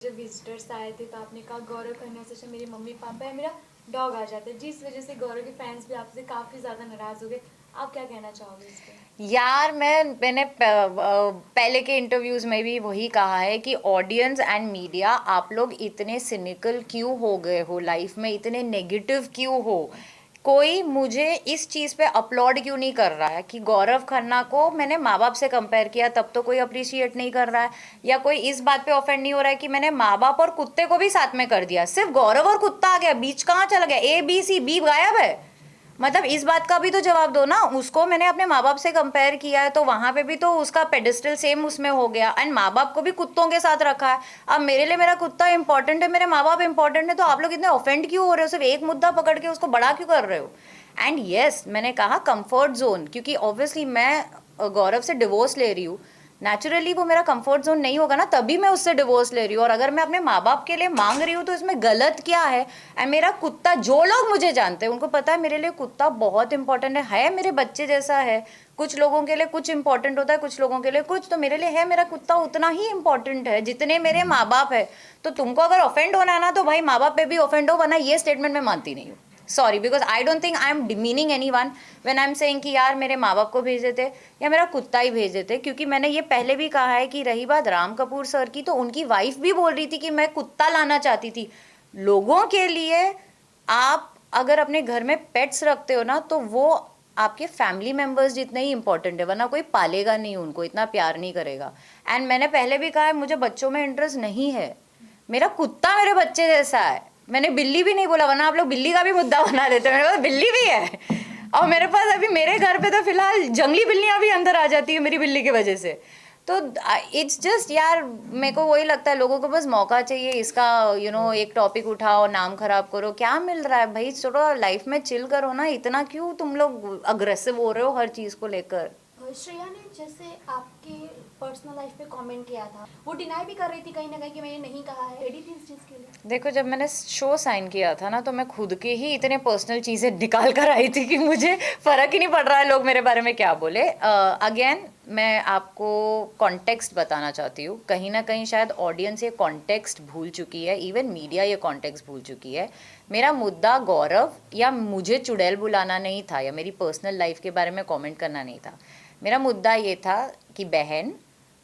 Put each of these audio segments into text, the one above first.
जब विजिटर्स आए थे तो आपने कहा गौरव खन्ना से मेरे मम्मी पापा है, मेरा डॉग आ जाता है, जिस वजह से गौरव के फैंस भी आपसे काफ़ी ज़्यादा नाराज़ हो गए। आप क्या कहना चाहोगे इस पे? यार मैंने पहले के इंटरव्यूज में भी वही कहा है कि ऑडियंस एंड मीडिया, आप लोग इतने सिनिकल क्यों हो गए हो, लाइफ में इतने नेगेटिव क्यों हो। कोई मुझे इस चीज़ पे अपलॉड क्यों नहीं कर रहा है कि गौरव खन्ना को मैंने माँ बाप से कंपेयर किया, तब तो कोई अप्रिशिएट नहीं कर रहा है। या कोई इस बात पे ऑफेंड नहीं हो रहा है कि मैंने माँ बाप और कुत्ते को भी साथ में कर दिया, सिर्फ गौरव और कुत्ता आ गया, बीच कहाँ चला गया, A B C B गायब है। मतलब इस बात का भी तो जवाब दो ना। उसको मैंने अपने माँ बाप से कंपेयर किया है तो वहां पे भी तो उसका पेडिस्टल सेम उसमें हो गया, एंड माँ बाप को भी कुत्तों के साथ रखा है। अब मेरे लिए मेरा कुत्ता इंपॉर्टेंट है, मेरे माँ बाप इंपॉर्टेंट है, तो आप लोग इतने ऑफेंड क्यों हो रहे हो, सिर्फ एक मुद्दा पकड़ के उसको बड़ा क्यों कर रहे हो। एंड येस, मैंने कहा कंफर्ट जोन, क्योंकि ऑब्वियसली मैं गौरव से डिवोर्स ले रही हूँ, नेचुरली वो मेरा कंफर्ट जोन नहीं होगा ना, तभी मैं उससे डिवोर्स ले रही हूँ। और अगर मैं अपने माँ बाप के लिए मांग रही हूँ तो इसमें गलत क्या है। एंड मेरा कुत्ता, जो लोग मुझे जानते हैं उनको पता है मेरे लिए कुत्ता बहुत इंपॉर्टेंट है मेरे बच्चे जैसा है। कुछ लोगों के लिए कुछ इंपॉर्टेंट होता है, कुछ लोगों के लिए कुछ, तो मेरे लिए है मेरा कुत्ता उतना ही इंपॉर्टेंट है जितने मेरे माँ बाप है। तो तुमको अगर ऑफेंड होना है ना तो भाई माँ बाप पे भी ऑफेंड हो, वरना ये स्टेटमेंट मैं मानती नहीं हूँ। Sorry, because I don't think I am demeaning any one when I am saying कि यार मेरे माँ बाप को भेज देते या मेरा कुत्ता ही भेज देते। क्योंकि मैंने ये पहले भी कहा है कि रही बात राम कपूर सर की, तो उनकी वाइफ भी बोल रही थी कि मैं कुत्ता लाना चाहती थी। लोगों के लिए आप अगर अपने घर में पेट्स रखते हो ना तो वो आपके फैमिली मेंबर्स जितने ही इंपॉर्टेंट है, वरना कोई पालेगा नहीं, उनको इतना प्यार नहीं करेगा। एंड मैंने पहले भी कहा है मुझे बच्चों में इंटरेस्ट नहीं है, मेरा कुत्ता मेरे बच्चे जैसा है। मैंने बिल्ली भी नहीं बोला, वरना आप लोग बिल्ली का भी मुद्दा बना देते हैं, मेरे पास बिल्ली भी है। और मेरे पास अभी मेरे घर पे तो फिलहाल जंगली बिल्लियां भी अंदर आ जाती है मेरी बिल्ली की वजह से। तो इट्स जस्ट यार, मेरे को वही लगता है लोगों को बस मौका चाहिए इसका, एक टॉपिक उठाओ, नाम खराब करो, क्या मिल रहा है भाई, थोड़ा लाइफ में चिल करो ना, इतना क्यों तुम लोग अग्रेसिव हो रहे हो हर चीज़ को लेकर। श्रेया ने जैसे आपके पर्सनल लाइफ पे कमेंट किया था, वो डिनाई भी कर रही थी कहीं ना कहीं कि मैंने नहीं कहा है, रेडी थी इस चीज़ के लिए? देखो, जब मैंने शो साइन किया था ना तो मैं खुद के ही इतने पर्सनल चीज़ें निकाल कर आई थी कि मुझे फ़र्क ही नहीं पड़ रहा है लोग मेरे बारे में क्या बोले। अगेन मैं आपको कॉन्टेक्स्ट बताना चाहती हूँ, कहीं ना कहीं शायद ऑडियंस ये कॉन्टेक्स्ट भूल चुकी है, इवन मीडिया ये कॉन्टेक्स्ट भूल चुकी है। मेरा मुद्दा गौरव या मुझे चुड़ैल बुलाना नहीं था, या मेरी पर्सनल लाइफ के बारे में कॉमेंट करना नहीं था। मेरा मुद्दा ये था कि बहन,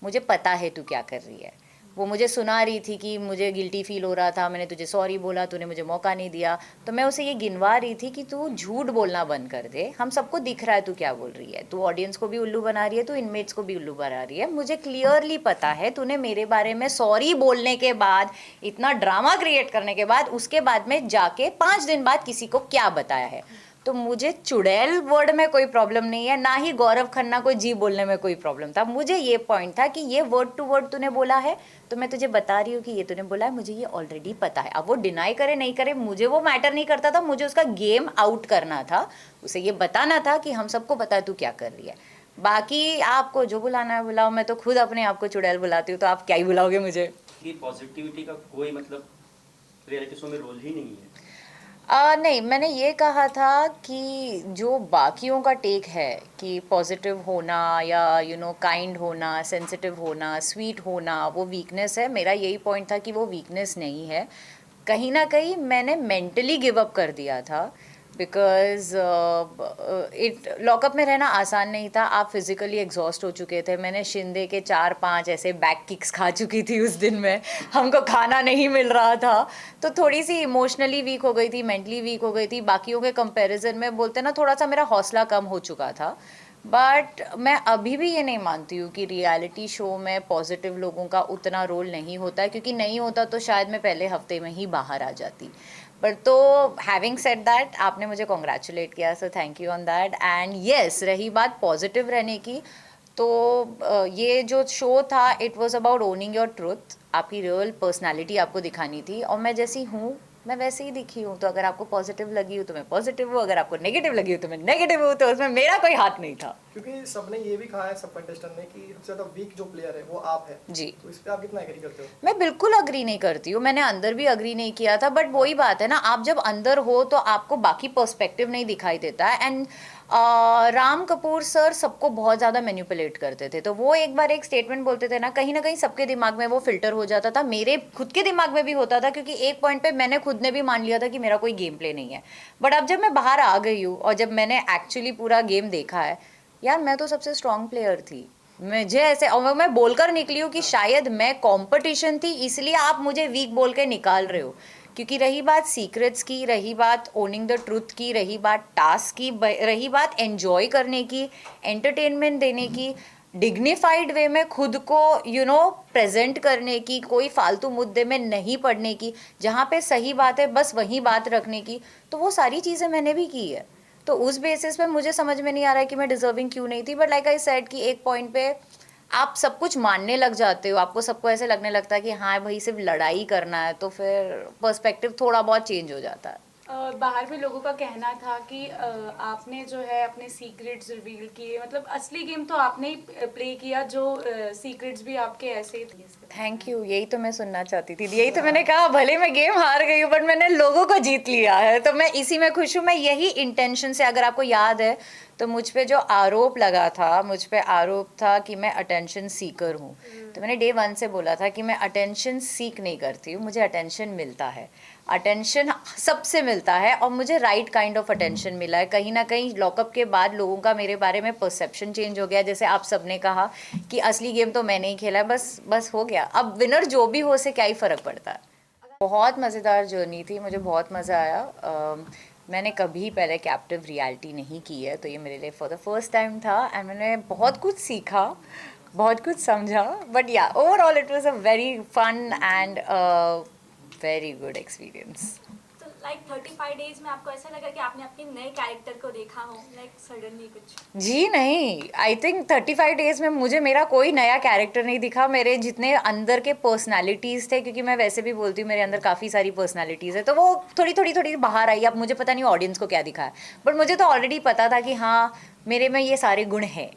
मुझे पता है तू क्या कर रही है। वो मुझे सुना रही थी कि मुझे गिल्टी फील हो रहा था, मैंने तुझे सॉरी बोला, तूने मुझे मौका नहीं दिया। तो मैं उसे ये गिनवा रही थी कि तू झूठ बोलना बंद कर दे, हम सबको दिख रहा है तू क्या बोल रही है, तू ऑडियंस को भी उल्लू बना रही है, तू इनमेट्स को भी उल्लू बना रही है। मुझे क्लियरली पता है तूने मेरे बारे में सॉरी बोलने के बाद, इतना ड्रामा क्रिएट करने के बाद, उसके बाद में जाके 5 दिन बाद किसी को क्या बताया है। तो मुझे चुड़ैल वर्ड में कोई प्रॉब्लम नहीं है, ना ही गौरव खन्ना को जी बोलने में कोई प्रॉब्लम था। मुझे ये पॉइंट था कि ये वर्ड टू वर्ड तूने बोला है, तो मैं तुझे बता रही हूँ कि ये तूने बोला है, मुझे ये ऑलरेडी पता है। अब वो डिनाई करे नहीं करे मुझे वो मैटर नहीं करता था, मुझे उसका गेम आउट करना था, उसे ये बताना था कि हम सबको पता है तू क्या कर रही है। बाकी आपको जो बुलाना है बुलाओ, मैं तो खुद अपने आप को चुड़ैल बुलाती हूँ, तो आप क्या ही बुलाओगे मुझे। कि पॉजिटिविटी का कोई मतलब रियलिटी शो में रोल ही नहीं है। नहीं, मैंने ये कहा था कि जो बाकियों का टेक है कि पॉजिटिव होना या काइंड होना, सेंसिटिव होना, स्वीट होना वो वीकनेस है, मेरा यही पॉइंट था कि वो वीकनेस नहीं है। कहीं ना कहीं मैंने मेंटली गिव अप कर दिया था, बिकॉज लॉकअप में रहना आसान नहीं था। आप फिज़िकली एग्जॉस्ट हो चुके थे, मैंने शिंदे के 4-5 ऐसे बैक किक्स खा चुकी थी उस दिन में, हमको खाना नहीं मिल रहा था, तो थोड़ी सी इमोशनली वीक हो गई थी, मेंटली वीक हो गई थी। बाकियों के कंपैरिजन में बोलते ना थोड़ा सा मेरा हौसला कम हो चुका था। बट मैं अभी भी ये नहीं मानती हूँ कि रियलिटी शो में पॉजिटिव लोगों का उतना रोल नहीं होता है, क्योंकि नहीं होता तो शायद मैं पहले हफ्ते में ही बाहर आ जाती। पर तो हैविंग सेड दैट, आपने मुझे कॉन्ग्रेचुलेट किया, so thank you on that. And yes, रही बात पॉजिटिव रहने की, तो ये जो शो था it was about owning your truth, आपकी रियल पर्सनैलिटी आपको दिखानी थी, और मैं जैसी हूँ मैं वैसे ही दिखी हूँ। तो अगर आपको पॉजिटिव लगी हो तो मैं पॉजिटिव हूँ, अगर आपको नेगेटिव लगी हो तो मैं नेगेटिव हूँ, तो उसमें मेरा कोई हाथ नहीं था। क्योंकि सबने ये भी कहा है सब कंटेस्टेंट ने कि सबसे ज़्यादा वीक जो प्लेयर है वो आप है, जी। तो इस पे आप कितना एग्री करते हो? मैं बिल्कुल अग्री नहीं करती हूँ, मैंने अंदर भी अग्री नहीं किया था, बट वही बात है ना, आप जब अंदर हो तो आपको बाकी पर्सपेक्टिव नहीं दिखाई देता है। एंड राम कपूर सर सबको बहुत ज़्यादा मैनिपुलेट करते थे, तो वो एक बार एक स्टेटमेंट बोलते थे ना, कहीं ना कहीं सबके दिमाग में वो फिल्टर हो जाता था, मेरे खुद के दिमाग में भी होता था, क्योंकि एक पॉइंट पे मैंने खुद ने भी मान लिया था कि मेरा कोई गेम प्ले नहीं है। बट अब जब मैं बाहर आ गई हूँ और जब मैंने एक्चुअली पूरा गेम देखा है, यार मैं तो सबसे स्ट्रॉन्ग प्लेयर थी। मुझे ऐसे, और मैं बोलकर निकली हूँ कि शायद मैं कंपटीशन थी इसलिए आप मुझे वीक बोल के निकाल रहे हो, क्योंकि रही बात सीक्रेट्स की, रही बात ओनिंग द ट्रूथ की, रही बात टास्क की, रही बात एंजॉय करने की, एंटरटेनमेंट देने की, डिग्निफाइड वे में खुद को प्रेजेंट करने की, कोई फालतू मुद्दे में नहीं पड़ने की, जहाँ पे सही बात है बस वही बात रखने की, तो वो सारी चीज़ें मैंने भी की है। तो उस बेसिस पे मुझे समझ में नहीं आ रहा है कि मैं डिजर्विंग क्यों नहीं थी। बट लाइक आई सेड कि एक पॉइंट पे आप सब कुछ मानने लग जाते हो, आपको सबको ऐसे लगने लगता है कि हाँ भाई सिर्फ लड़ाई करना है, तो फिर पर्सपेक्टिव थोड़ा बहुत चेंज हो जाता है। बाहर में लोगों का कहना था कि आपने जो है अपने सीक्रेट्स रिवील किए, मतलब असली गेम तो आपने ही प्ले किया, जो सीक्रेट्स भी आपके ऐसे ही थे। थैंक यू, यही तो मैं सुनना चाहती थी, यही तो मैंने कहा, भले मैं गेम हार गई हूँ बट मैंने लोगों को जीत लिया है, तो मैं इसी में खुश हूँ। मैं यही इंटेंशन से, अगर आपको याद है तो मुझ पे जो आरोप लगा था, मुझ पे आरोप था कि मैं अटेंशन सीकर हूँ, तो मैंने डे 1 से बोला था कि मैं अटेंशन सीक नहीं करती हूँ, मुझे अटेंशन मिलता है, अटेंशन सबसे मिलता है, और मुझे राइट काइंड ऑफ अटेंशन मिला है। कहीं ना कहीं लॉकअप के बाद लोगों का मेरे बारे में परसेप्शन चेंज हो गया, जैसे आप सबने कहा कि असली गेम तो मैंने ही खेला है, बस हो गया, अब विनर जो भी हो से क्या ही फ़र्क पड़ता है। बहुत मज़ेदार जर्नी थी, मुझे बहुत मज़ा आया। मैंने कभी पहले कैप्टिव रियलिटी नहीं की है, तो ये मेरे लिए फॉर द फर्स्ट टाइम था, एंड मैंने बहुत कुछ सीखा, बहुत कुछ समझा, but yeah overall it was a very fun and very good experience. तो लाइक 35 डेज में आपको ऐसा लगा कि आपने अपने नए कैरेक्टर को देखा हो, लाइक सडनली कुछ? जी नहीं, आई थिंक 35 डेज में मुझे मेरा कोई नया कैरेक्टर नहीं दिखा, मेरे जितने अंदर के पर्सनालिटीज़ थे, क्योंकि मैं वैसे भी बोलती हूँ मेरे अंदर काफ़ी सारी पर्सनालिटीज़ है, तो वो थोड़ी थोड़ी थोड़ी बाहर आई। अब मुझे पता नहीं ऑडियंस को क्या दिखा है, बट मुझे तो ऑलरेडी पता था कि हाँ मेरे में ये सारे गुण हैं।